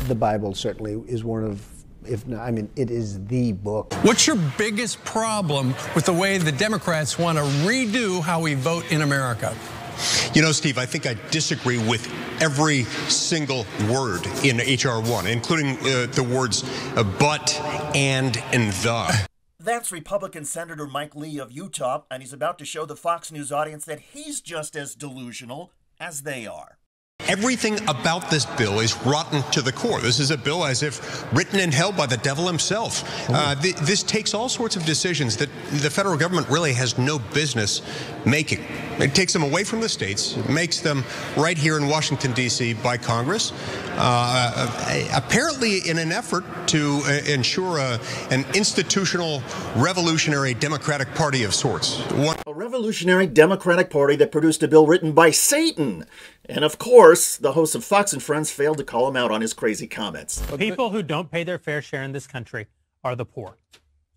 The Bible certainly is one of, if not, I mean, it is the book. What's your biggest problem with the way the Democrats want to redo how we vote in America? You know, Steve, I think I disagree with every single word in H.R. 1, including the words but, and the. That's Republican Senator Mike Lee of Utah, and he's about to show the Fox News audience that he's just as delusional as they are. Everything about this bill is rotten to the core. This is a bill as if written and held by the devil himself. This takes all sorts of decisions that the federal government really has no business making. It takes them away from the states, makes them right here in Washington, D.C. by Congress, apparently in an effort to ensure an institutional revolutionary Democratic Party of sorts. A revolutionary Democratic Party that produced a bill written by Satan. And of course, the hosts of Fox and Friends failed to call him out on his crazy comments. People who don't pay their fair share in this country are the poor.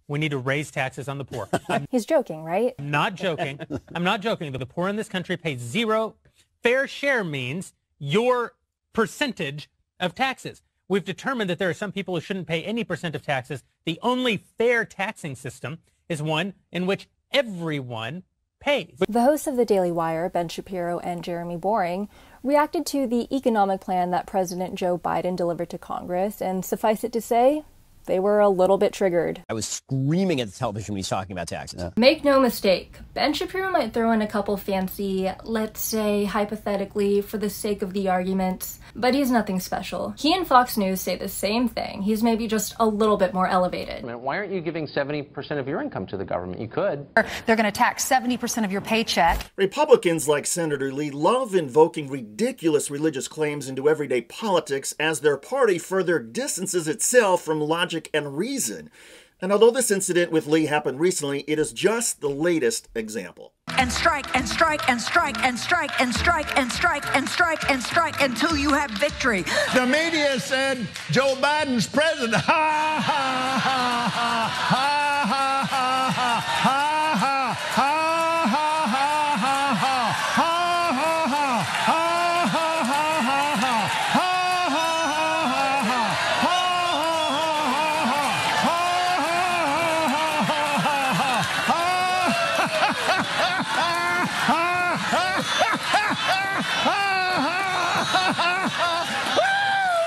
We need to raise taxes on the poor. He's joking, right? I'm not joking. I'm not joking. The poor in this country pay zero. Fair share means your percentage of taxes. We've determined that there are some people who shouldn't pay any percent of taxes. The only fair taxing system is one in which everyone pays. The hosts of The Daily Wire, Ben Shapiro and Jeremy Boring, reacted to the economic plan that President Joe Biden delivered to Congress, and suffice it to say, they were a little bit triggered. I was screaming at the television when he's talking about taxes. Make no mistake, Ben Shapiro might throw in a couple fancy, let's say hypothetically, for the sake of the argument, but he's nothing special. He and Fox News say the same thing. He's maybe just a little bit more elevated. Why aren't you giving 70% of your income to the government? You could. They're going to tax 70% of your paycheck. Republicans like Senator Lee love invoking ridiculous religious claims into everyday politics as their party further distances itself from logic and reason. And although this incident with Lee happened recently, it is just the latest example. And strike, and strike, and strike, and strike, and strike, and strike, and strike, and strike until you have victory. The media said Joe Biden's president. Ha, ha, ha, ha, ha, ha, ha, ha, ha, ha, ha.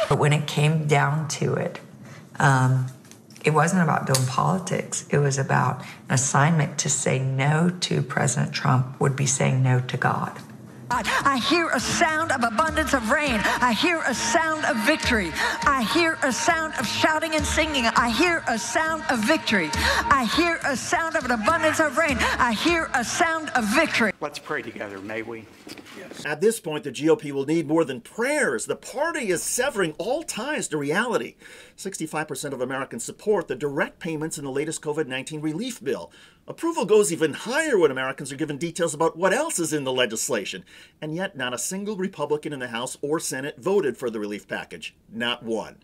But when it came down to it, it wasn't about doing politics. It was about an assignment to say no to President Trump would be saying no to God. I hear a sound of abundance of rain. I hear a sound of victory. I hear a sound of shouting and singing. I hear a sound of victory. I hear a sound of an abundance of rain. I hear a sound of victory. Let's pray together, may we? Yes. At this point, the GOP will need more than prayers. The party is severing all ties to reality. 65% of Americans support the direct payments in the latest COVID-19 relief bill. Approval goes even higher when Americans are given details about what else is in the legislation. And yet, not a single Republican in the House or Senate voted for the relief package. Not one.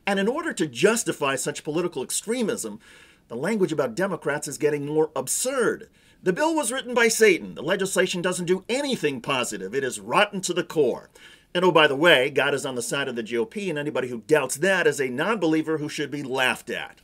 And in order to justify such political extremism, the language about Democrats is getting more absurd. The bill was written by Satan. The legislation doesn't do anything positive. It is rotten to the core. And oh, by the way, God is on the side of the GOP, and anybody who doubts that is a non-believer who should be laughed at.